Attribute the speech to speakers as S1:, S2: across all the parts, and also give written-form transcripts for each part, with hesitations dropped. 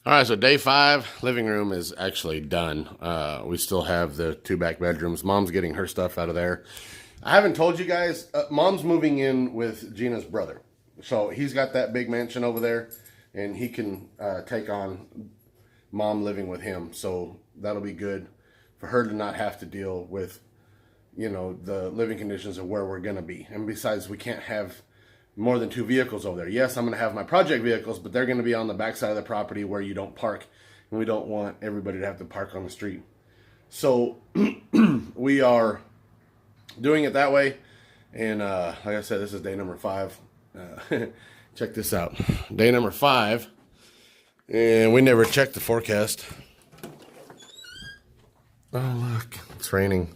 S1: All right, so day 5, living room is actually done. We still have the 2 back bedrooms. Mom's getting her stuff out of there. I haven't told you guys, Mom's moving in with Gina's brother. So he's got that big mansion over there, and he can take on Mom living with him. So that'll be good for her to not have to deal with, the living conditions of where we're going to be. And besides, we can't have more than 2 vehicles over there. Yes, I'm going to have my project vehicles, but they're going to be on the backside of the property where you don't park, and we don't want everybody to have to park on the street. So we are doing it that way, and like I said, this is day number 5. Check this out, day number 5, and we never checked the forecast. Oh look, it's raining.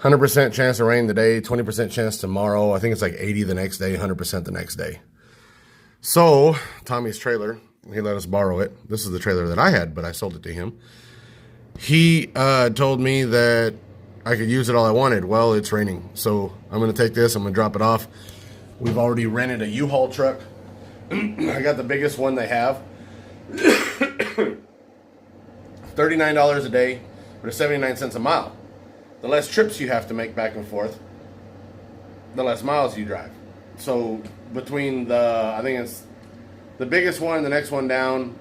S1: 100% chance of rain today, 20% chance tomorrow. I think it's like 80 the next day, 100% the next day. So, Tommy's trailer, he let us borrow it. This is the trailer that I had, but I sold it to him. He told me that I could use it all I wanted. Well, it's raining. So, I'm going to take this, I'm going to drop it off. We've already rented a U-Haul truck. I got the biggest one they have. $39 a day, but it's 79 cents a mile. The less trips you have to make back and forth, the less miles you drive. So between I think it's the biggest one, the next one down,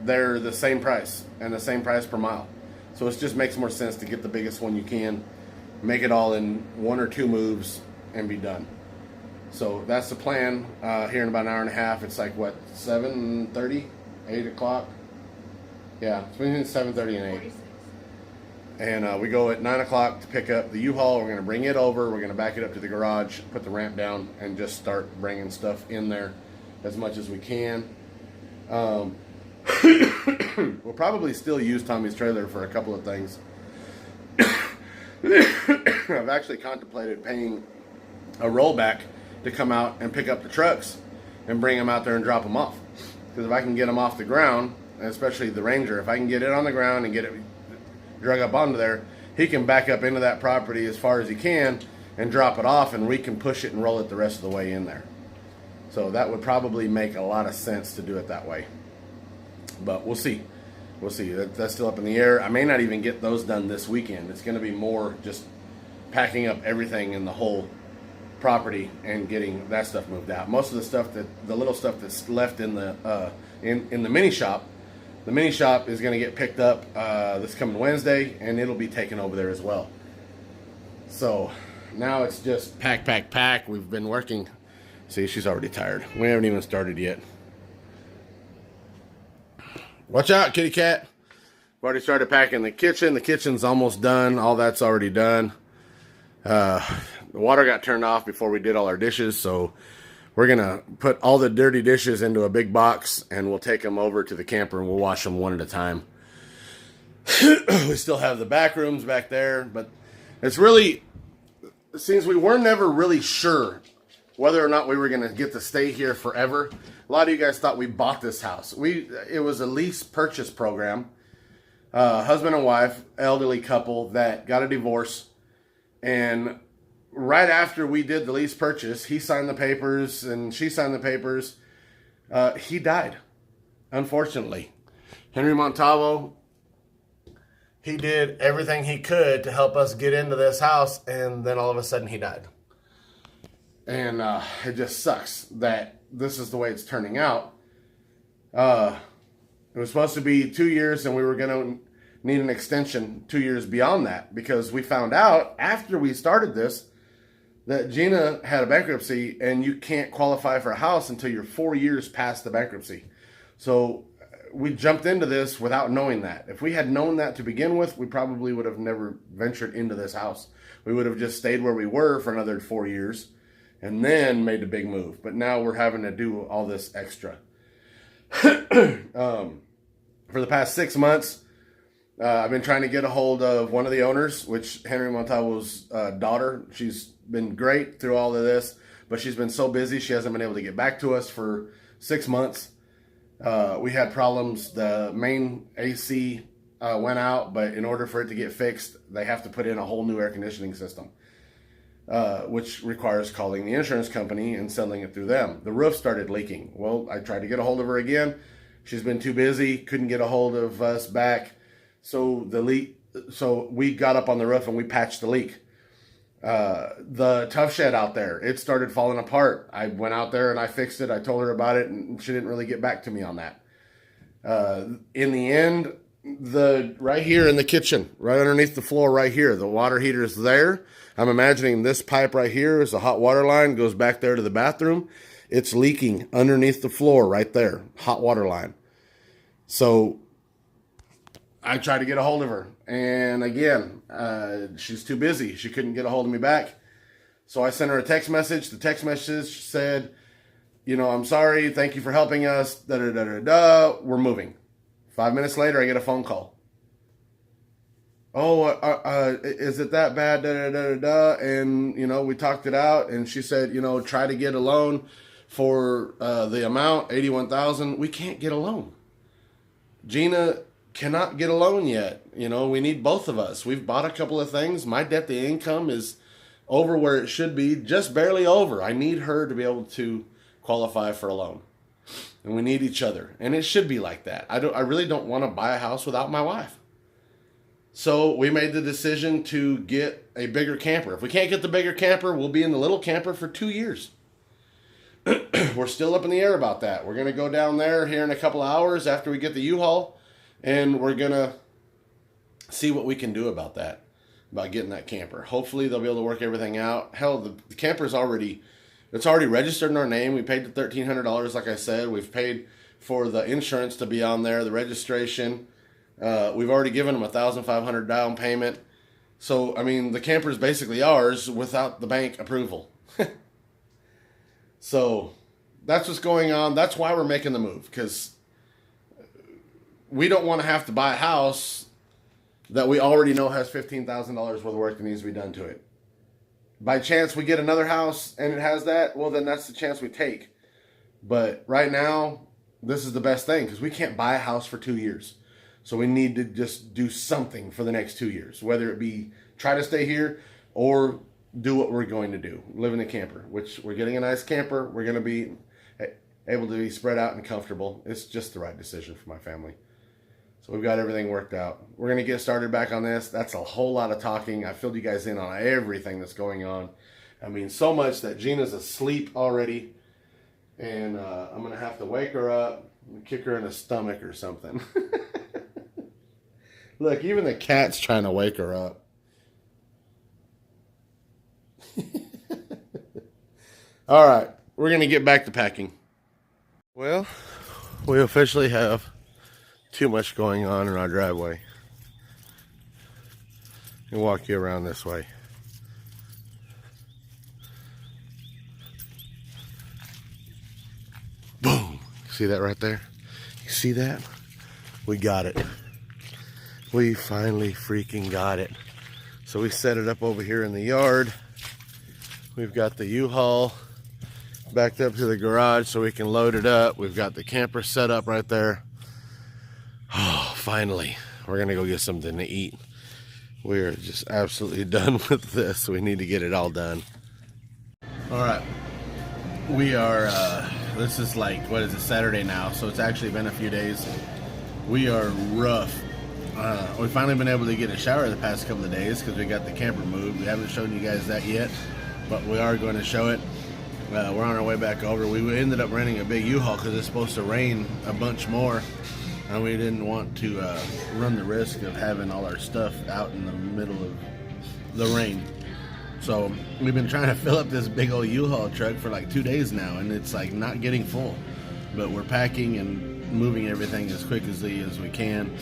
S1: they're the same price and the same price per mile. So it just makes more sense to get the biggest one you can, make it all in 1 or 2 moves, and be done. So that's the plan. Here in about an hour and a half, it's like what, 7:30, 8 o'clock? Yeah, it's between 7:30 and 8. And we go at 9 o'clock to pick up the U-Haul. We're going to bring it over. We're going to back it up to the garage, put the ramp down, and just start bringing stuff in there as much as we can. We'll probably still use Tommy's trailer for a couple of things. I've actually contemplated paying a rollback to come out and pick up the trucks and bring them out there and drop them off. Because if I can get them off the ground, especially the Ranger, if I can get it on the ground and get it drug up onto there, he can back up into that property as far as he can and drop it off, and we can push it and roll it the rest of the way in there. So that would probably make a lot of sense to do it that way. But we'll see. We'll see. That's still up in the air. I may not even get those done this weekend. It's going to be more just packing up everything in the whole property and getting that stuff moved out. Most of the little stuff that's left in the in the mini shop. The mini shop is going to get picked up this coming Wednesday, and it'll be taken over there as well. So now it's just pack, pack, pack. We've been working. See, she's already tired. We haven't even started yet. Watch out, kitty cat. We've already started packing the kitchen. The kitchen's almost done. All that's already done. The water got turned off before we did all our dishes, so we're going to put all the dirty dishes into a big box, and we'll take them over to the camper, and we'll wash them one at a time. We still have the back rooms back there, but it's really, since we were never really sure whether or not we were going to get to stay here forever, a lot of you guys thought we bought this house. It was a lease purchase program. Husband and wife, elderly couple that got a divorce, and right after we did the lease purchase, he signed the papers and she signed the papers. He died, unfortunately. Henry Montalvo, he did everything he could to help us get into this house, and then all of a sudden he died. And it just sucks that this is the way it's turning out. It was supposed to be 2 years, and we were going to need an extension 2 years beyond that, because we found out after we started this that Gina had a bankruptcy, and you can't qualify for a house until you're 4 years past the bankruptcy. So we jumped into this without knowing that. If we had known that to begin with, we probably would have never ventured into this house. We would have just stayed where we were for another 4 years and then made a big move. But now we're having to do all this extra. For the past 6 months, I've been trying to get a hold of one of the owners, which Henry Montalvo's daughter. She's been great through all of this, but she's been so busy she hasn't been able to get back to us for 6 months. We had problems. The main AC went out, but in order for it to get fixed, they have to put in a whole new air conditioning system, which requires calling the insurance company and selling it through them. The roof started leaking. Well, I tried to get a hold of her again. She's been too busy, couldn't get a hold of us back. So we got up on the roof and we patched the leak. The tough shed out there, it started falling apart. I went out there and I fixed it. I told her about it and she didn't really get back to me on that. In the end, right here in the kitchen, right underneath the floor right here, the water heater is there. I'm imagining this pipe right here is a hot water line, goes back there to the bathroom. It's leaking underneath the floor right there, hot water line. So I tried to get a hold of her. And again, she's too busy. She couldn't get a hold of me back. So I sent her a text message. The text message said, I'm sorry. Thank you for helping us. Da-da-da-da-da. We're moving. 5 minutes later, I get a phone call. Oh, is it that bad? Da-da-da-da-da. And, we talked it out. And she said, try to get a loan for the amount, $81,000. We can't get a loan. Gina cannot get a loan yet. We need both of us. We've bought a couple of things. My debt to income is over where it should be, just barely over. I need her to be able to qualify for a loan. And we need each other. And it should be like that. I really don't want to buy a house without my wife. So we made the decision to get a bigger camper. If we can't get the bigger camper, we'll be in the little camper for 2 years. We're still up in the air about that. We're going to go down there here in a couple of hours after we get the U-Haul, and we're going to see what we can do about that, about getting that camper. Hopefully they'll be able to work everything out. Hell, the camper's already registered in our name. We paid the $1,300, like I said. We've paid for the insurance to be on there, the registration. We've already given them $1,500 down payment. So, the camper is basically ours without the bank approval. So, that's what's going on. That's why we're making the move, because we don't want to have to buy a house that we already know has $15,000 worth of work that needs to be done to it. By chance we get another house and it has that, well, then that's the chance we take. But right now, this is the best thing, because we can't buy a house for 2 years. So we need to just do something for the next 2 years, whether it be try to stay here or do what we're going to do, live in a camper, which we're getting a nice camper. We're going to be able to be spread out and comfortable. It's just the right decision for my family. So we've got everything worked out. We're going to get started back on this. That's a whole lot of talking. I filled you guys in on everything that's going on. So much that Gina's asleep already. And I'm going to have to wake her up and kick her in the stomach or something. Look, even the cat's trying to wake her up. All right, we're going to get back to packing. Well, we officially have too much going on in our driveway. I'll walk you around this way. Boom! See that right there? You see that? We got it. We finally freaking got it. So we set it up over here in the yard. We've got the U-Haul backed up to the garage so we can load it up. We've got the camper set up right there. Oh, finally. We're going to go get something to eat. We're just absolutely done with this. We need to get it all done. All right. We are, this is Saturday now, so it's actually been a few days. We are rough. We've finally been able to get a shower the past couple of days because we got the camper moved. We haven't shown you guys that yet, but we are going to show it. We're on our way back over. We ended up renting a big U-Haul because it's supposed to rain a bunch more, and we didn't want to run the risk of having all our stuff out in the middle of the rain. So we've been trying to fill up this big old U-Haul truck for like 2 days now, and it's like not getting full. But we're packing and moving everything as quick as we can.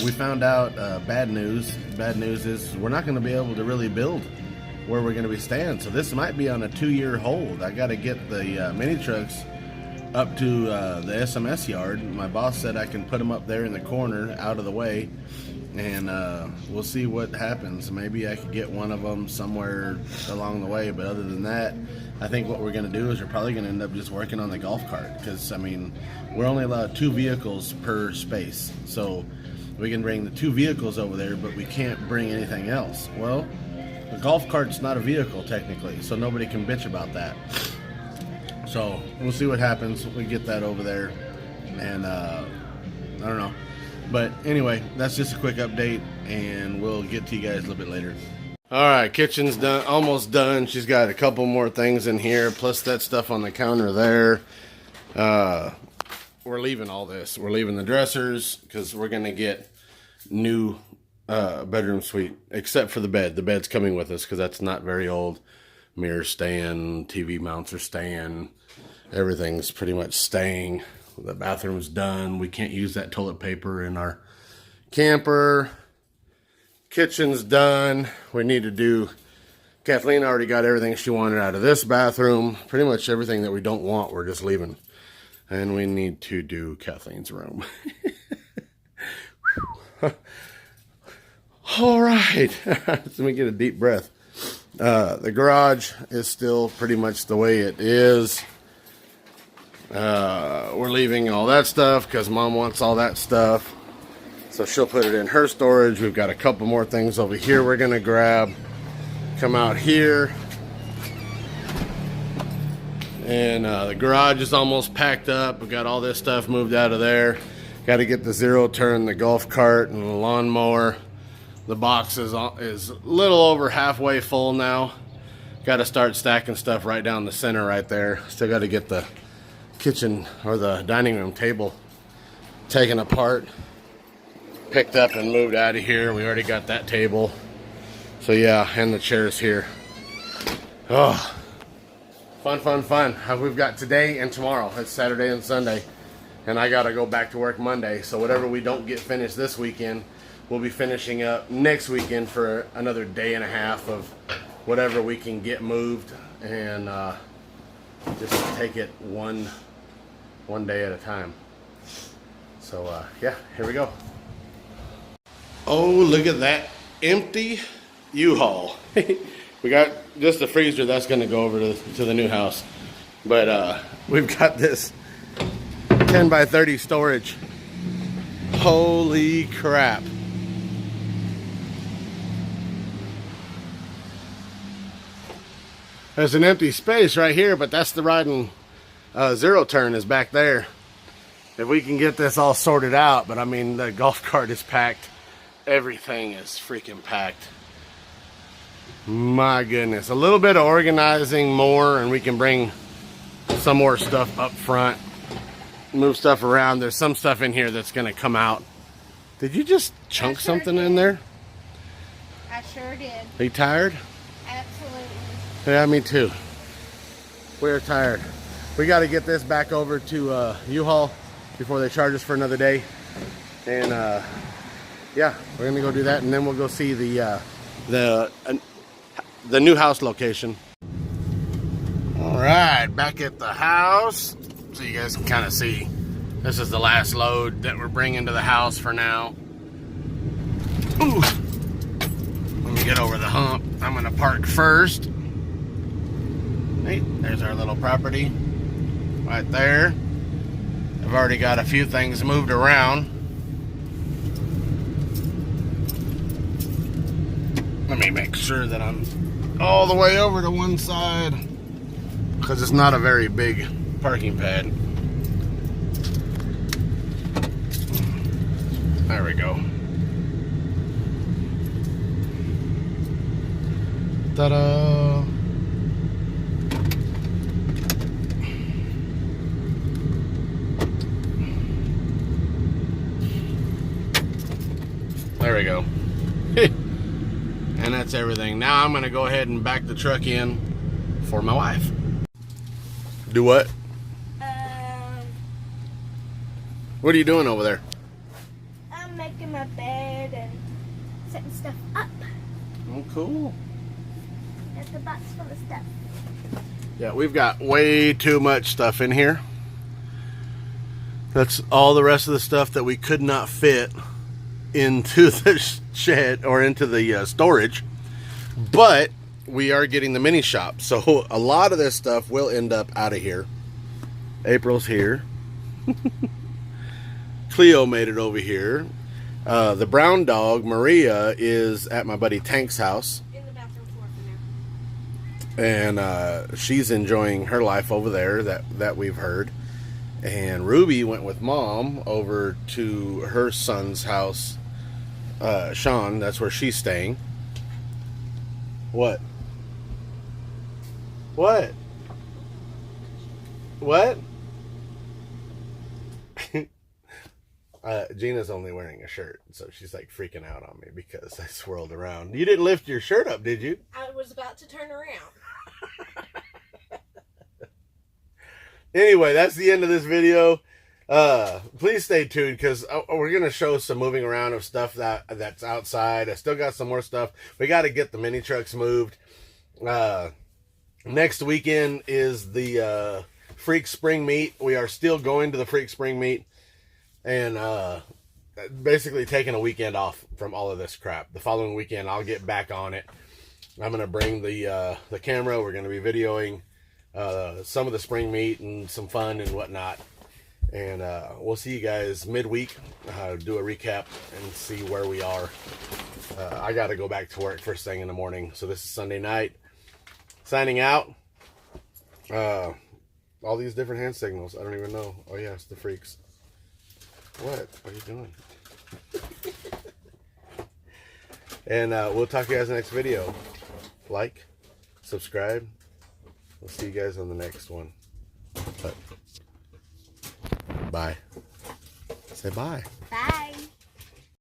S1: We found out bad news. Bad news is we're not going to be able to really build where we're going to be staying. So this might be on a 2-year hold. I got to get the mini trucks up to the SMS yard. My boss said I can put them up there in the corner out of the way, and we'll see what happens. Maybe I could get one of them somewhere along the way, but other than that, I think what we're going to do is we're probably going to end up just working on the golf cart, because we're only allowed 2 vehicles per space. So we can bring the 2 vehicles over there, but we can't bring anything else. Well, the golf cart's not a vehicle technically, so nobody can bitch about that. So we'll see what happens. We get that over there. and I don't know. But anyway, that's just a quick update, and we'll get to you guys a little bit later. All right, kitchen's done, almost done. She's got a couple more things in here, plus that stuff on the counter there. We're leaving all this. We're leaving the dressers because we're gonna get new bedroom suite, except for the bed. The bed's coming with us because that's not very old. Mirrors staying, TV mounts are staying, everything's pretty much staying. The bathroom's done. We can't use that toilet paper in our camper. Kitchen's done. We need to do, Kathleen already got everything she wanted out of this bathroom. Pretty much everything that we don't want, we're just leaving. And we need to do Kathleen's room. All right. Let me get a deep breath. The garage is still pretty much the way it is. We're leaving all that stuff because Mom wants all that stuff. So she'll put it in her storage. We've got a couple more things over here we're going to grab. Come out here. And the garage is almost packed up. We've got all this stuff moved out of there. Got to get the zero turn, the golf cart, and the lawnmower. The box is a little over halfway full now. Got to start stacking stuff right down the center right there. Still got to get the kitchen or the dining room table taken apart, picked up and moved out of here. We already got that table. So yeah, and the chairs here. Oh, fun, fun, fun. We've got today and tomorrow. It's Saturday and Sunday. And I got to go back to work Monday. So whatever we don't get finished this weekend, we'll be finishing up next weekend for another day and a half of whatever we can get moved. And just take it one day at a time. So yeah, here we go. Oh, look at that empty U-Haul. We got just the freezer that's going to go over to the new house, but we've got this 10 by 30 storage. Holy crap. There's an empty space right here, but that's the riding zero turn is back there. If we can get this all sorted out, but I mean, the golf cart is packed. Everything is freaking packed. My goodness. A little bit of organizing more, and we can bring some more stuff up front. Move stuff around. There's some stuff in here that's going to come out. Did you just chunk something in there?
S2: I sure did.
S1: Are you tired?
S2: Absolutely.
S1: Yeah, me too. We're tired. We got to get this back over to U-Haul before they charge us for another day. And yeah, we're gonna go do that, and then we'll go see the new house location. All right, back at the house, so you guys can kind of see. This is the last load that we're bringing to the house for now. Ooh. Let me get over the hump. I'm gonna park first. Hey, there's our little property right there. I've already got a few things moved around. Let me make sure that I'm all the way over to one side, because it's not a very big parking pad. There we go. Ta-da! There we go. And that's everything. Now I'm gonna go ahead and back the truck in for my wife. Do what? What are you doing over there?
S2: I'm making my bed and setting stuff up.
S1: Oh, cool.
S2: There's the box full of stuff.
S1: Yeah, we've got way too much stuff in here. That's all the rest of the stuff that we could not fit into the shed or into the storage, but we are getting the mini shop, so a lot of this stuff will end up out of here. April's here. Cleo made it over here. The brown dog Maria is at my buddy Tank's house
S2: In the bathroom floor from there.
S1: and she's enjoying her life over there, that we've heard. And Ruby went with Mom over to her son's house. Sean, that's where she's staying. What? What? What? Gina's only wearing a shirt, so she's like freaking out on me because I swirled around. You didn't lift your shirt up, did you?
S3: I was about to turn around.
S1: Anyway, that's the end of this video. Please stay tuned because we're gonna show some moving around of stuff that's outside. I still got some more stuff. We got to get the mini trucks moved. Next weekend is the Freak Spring Meet. We are still going to the Freak Spring Meet and basically taking a weekend off from all of this crap. The following weekend, I'll get back on it. I'm gonna bring the camera. We're gonna be videoing some of the spring meet and some fun and whatnot. And we'll see you guys midweek. Do a recap and see where we are. I got to go back to work first thing in the morning. So this is Sunday night. Signing out. All these different hand signals. I don't even know. Oh yeah, it's the freaks. What are you doing? And we'll talk to you guys in the next video. Like, subscribe. We'll see you guys on the next one. Bye. Say bye.
S2: Bye.